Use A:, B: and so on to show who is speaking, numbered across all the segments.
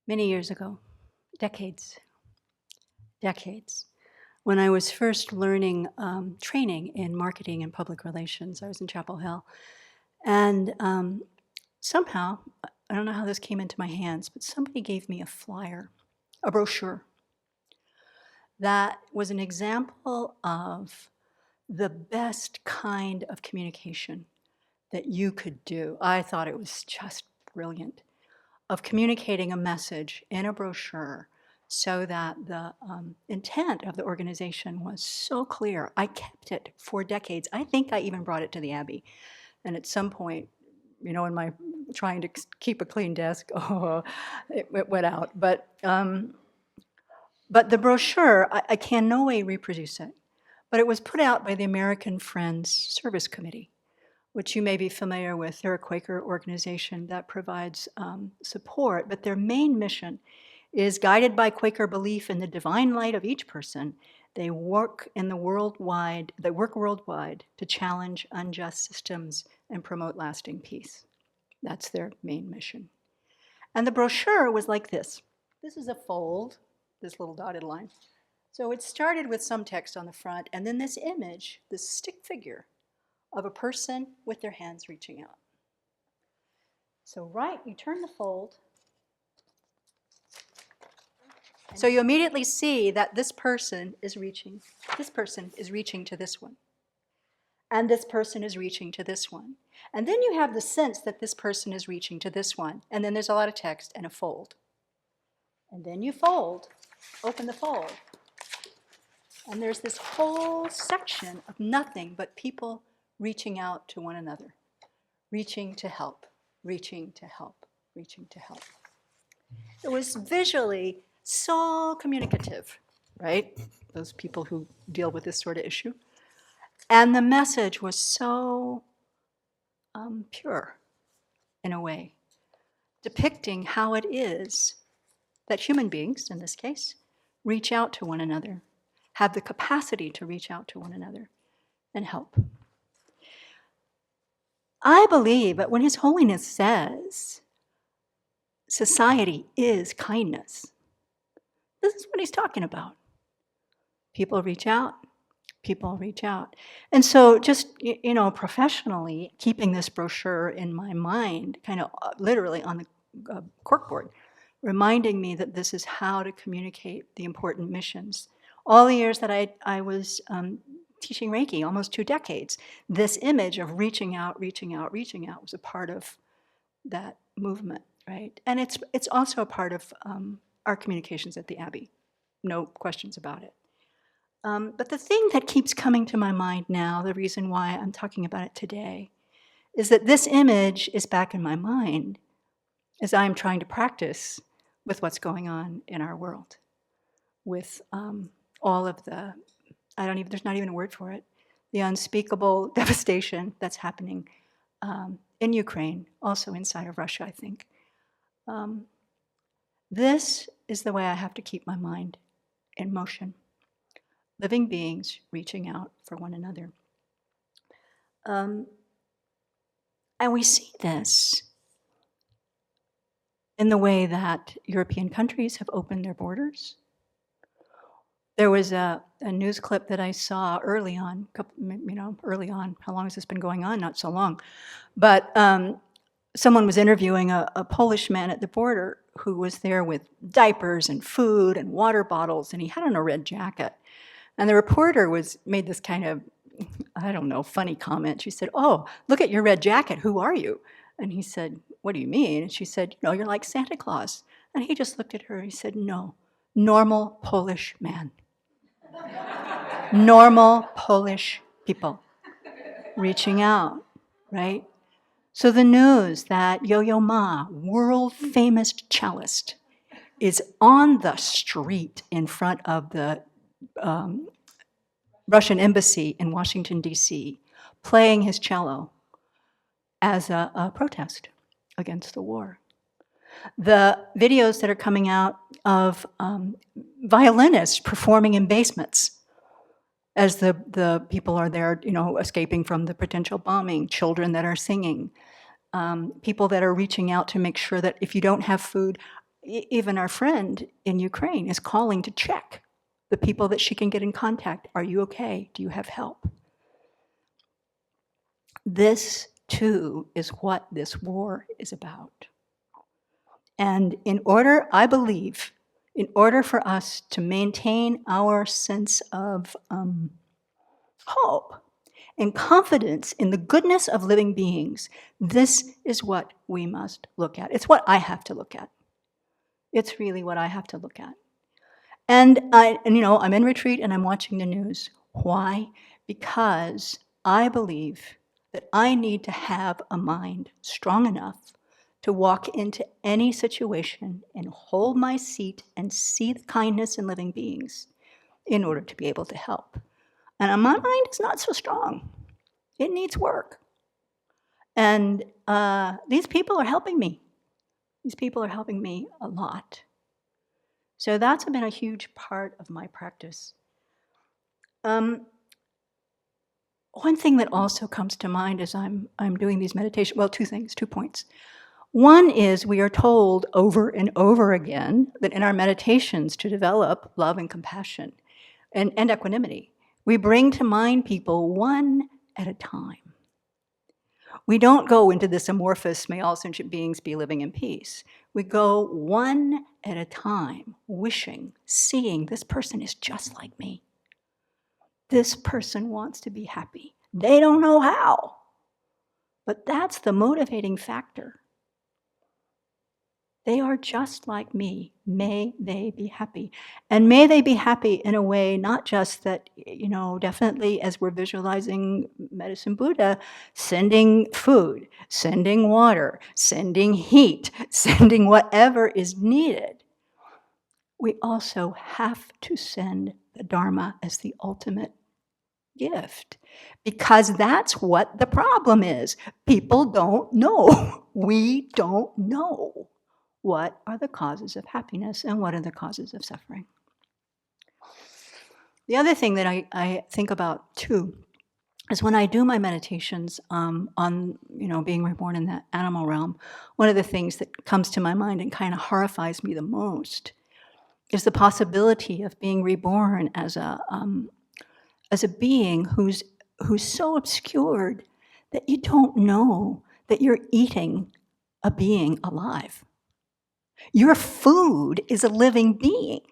A: Many years ago, decades, when I was first learning training in marketing and public relations. I was in Chapel Hill. And somehow, I don't know how this came into my hands, but somebody gave me a flyer, a brochure, that was an example of the best kind of communication that you could do. I thought it was just brilliant, of communicating a message in a brochure so that the intent of the organization was so clear. I kept it for decades. I think I even brought it to the Abbey. And at some point, in my trying to keep a clean desk, it went out. But the brochure, I can no way reproduce it. But it was put out by the American Friends Service Committee, which you may be familiar with. They're a Quaker organization that provides support, but their main mission is guided by Quaker belief in the divine light of each person. They work worldwide to challenge unjust systems and promote lasting peace. That's their main mission. And the brochure was like this. This is a fold, this little dotted line. So it started with some text on the front, and then this image, this stick figure of a person with their hands reaching out. So you turn the fold. So you immediately see that this person is reaching to this one. And this person is reaching to this one. And then you have the sense that this person is reaching to this one. And then there's a lot of text and a fold. And then you fold, open the fold. And there's this whole section of nothing but people reaching out to one another, reaching to help, reaching to help, reaching to help. It was visually so communicative, right? Those people who deal with this sort of issue. And the message was so pure, in a way, depicting how it is that human beings, in this case, reach out to one another, have the capacity to reach out to one another and help. I believe that when His Holiness says society is kindness, this is what he's talking about. People reach out. People reach out. And so just, professionally, keeping this brochure in my mind, kind of literally on the corkboard, reminding me that this is how to communicate the important missions. All the years that I was teaching Reiki, almost 2 decades, this image of reaching out was a part of that movement, right? And it's also a part of our communications at the Abbey, no questions about it. But the thing that keeps coming to my mind now, the reason why I'm talking about it today, is that this image is back in my mind as I'm trying to practice with what's going on in our world, with all of the, there's not even a word for it, the unspeakable devastation that's happening in Ukraine, also inside of Russia, I think. This is the way I have to keep my mind in motion. Living beings reaching out for one another. And we see this in the way that European countries have opened their borders. There was a news clip that I saw early on, how long has this been going on? Not so long. But someone was interviewing a Polish man at the border who was there with diapers and food and water bottles, and he had on a red jacket. And the reporter made this kind of, funny comment. She said, "Oh, look at your red jacket. Who are you?" And he said, "What do you mean?" And she said, "You're like Santa Claus." And he just looked at her and he said, "No, normal Polish man." Normal Polish people reaching out, right? So the news that Yo-Yo Ma, world-famous cellist, is on the street in front of the Russian embassy in Washington, D.C., playing his cello as a protest against the war. The videos that are coming out of violinists performing in basements as the people are there, escaping from the potential bombing, children that are singing, people that are reaching out to make sure that if you don't have food, even our friend in Ukraine is calling to check the people that she can get in contact. Are you okay? Do you have help? This, too, is what this war is about. And I believe, in order for us to maintain our sense of hope and confidence in the goodness of living beings, this is what we must look at. It's what I have to look at. It's really what I have to look at. And I'm in retreat and I'm watching the news. Why? Because I believe that I need to have a mind strong enough to walk into any situation and hold my seat and see the kindness in living beings in order to be able to help. And my mind is not so strong. It needs work. And these people are helping me. These people are helping me a lot. So that's been a huge part of my practice. One thing that also comes to mind as I'm doing these meditations, well, 2 points. One is we are told over and over again that in our meditations to develop love and compassion and equanimity, we bring to mind people one at a time. We don't go into this amorphous, may all sentient beings be living in peace. We go one at a time, wishing, seeing this person is just like me. This person wants to be happy. They don't know how, but that's the motivating factor. They are just like me. May they be happy. And may they be happy in a way, not just that, definitely as we're visualizing Medicine Buddha, sending food, sending water, sending heat, sending whatever is needed. We also have to send the Dharma as the ultimate gift, because that's what the problem is. People don't know. We don't know. What are the causes of happiness and what are the causes of suffering? The other thing that I think about too is when I do my meditations on being reborn in that animal realm, one of the things that comes to my mind and kind of horrifies me the most is the possibility of being reborn as a being who's so obscured that you don't know that you're eating a being alive. Your food is a living being.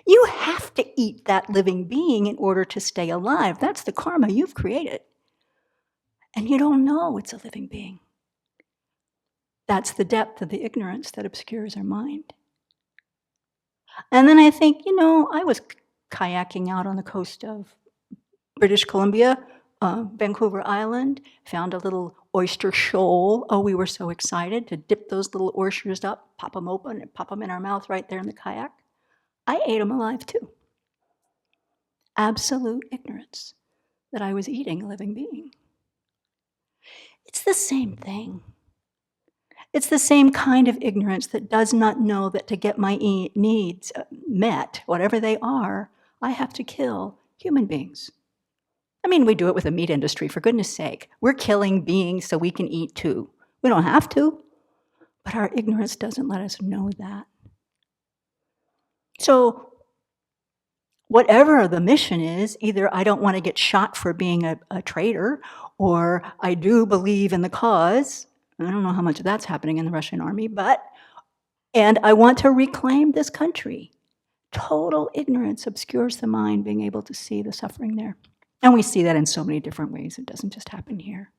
A: You have to eat that living being in order to stay alive. That's the karma you've created. And you don't know it's a living being. That's the depth of the ignorance that obscures our mind. And then I think, I was kayaking out on the coast of British Columbia, Vancouver Island, found a little oyster shoal. Oh, we were so excited to dip those little oysters up, pop them open, and pop them in our mouth right there in the kayak. I ate them alive too. Absolute ignorance that I was eating a living being. It's the same thing. It's the same kind of ignorance that does not know that to get my needs met, whatever they are, I have to kill human beings. I mean, we do it with the meat industry, for goodness sake. We're killing beings so we can eat too. We don't have to, but our ignorance doesn't let us know that. So whatever the mission is, either I don't want to get shot for being a traitor, or I do believe in the cause. I don't know how much of that's happening in the Russian army, and I want to reclaim this country. Total ignorance obscures the mind being able to see the suffering there. And we see that in so many different ways. It doesn't just happen here.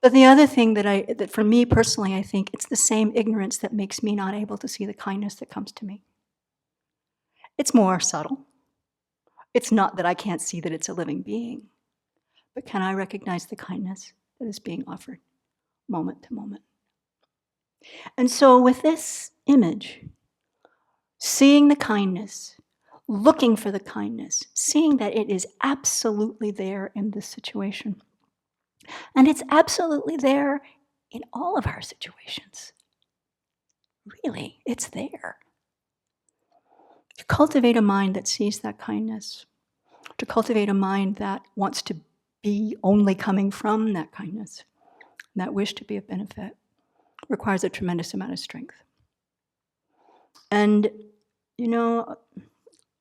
A: But the other thing that for me personally, I think it's the same ignorance that makes me not able to see the kindness that comes to me. It's more subtle. It's not that I can't see that it's a living being, but can I recognize the kindness that is being offered moment to moment? And so with this image, seeing the kindness, looking for the kindness, seeing that it is absolutely there in this situation. And it's absolutely there in all of our situations. Really, it's there. To cultivate a mind that sees that kindness, to cultivate a mind that wants to be only coming from that kindness, that wish to be of benefit, requires a tremendous amount of strength. And, you know,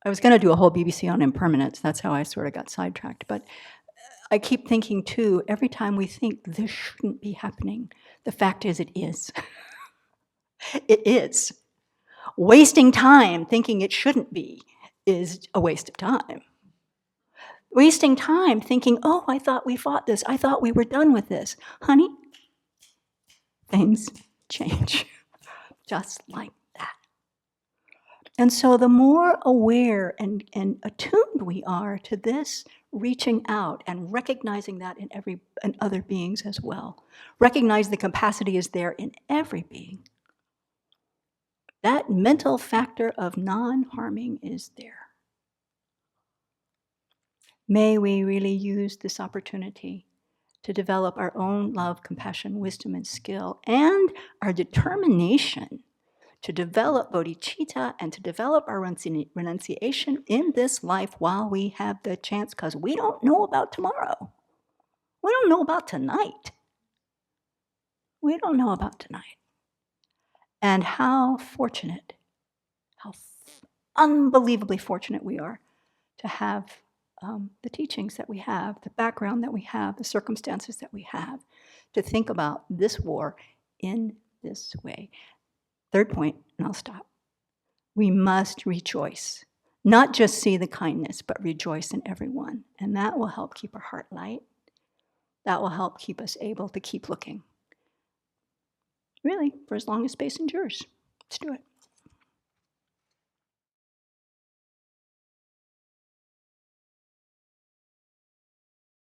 A: I was going to do a whole BBC on impermanence. That's how I sort of got sidetracked. But I keep thinking, too, every time we think this shouldn't be happening, the fact is it is. It is. Wasting time thinking it shouldn't be is a waste of time. Wasting time thinking, oh, I thought we fought this. I thought we were done with this. Honey, things change just like that. And so the more aware and attuned we are to this, reaching out and recognizing that in other beings as well, recognize the capacity is there in every being. That mental factor of non-harming is there. May we really use this opportunity to develop our own love, compassion, wisdom, and skill, and our determination to develop bodhicitta and to develop our renunciation in this life while we have the chance, because we don't know about tomorrow. We don't know about tonight. We don't know about tonight. And how fortunate, how unbelievably fortunate we are to have the teachings that we have, the background that we have, the circumstances that we have, to think about this war in this way. Third point, and I'll stop. We must rejoice. Not just see the kindness, but rejoice in everyone. And that will help keep our heart light. That will help keep us able to keep looking. Really, for as long as space endures. Let's do it.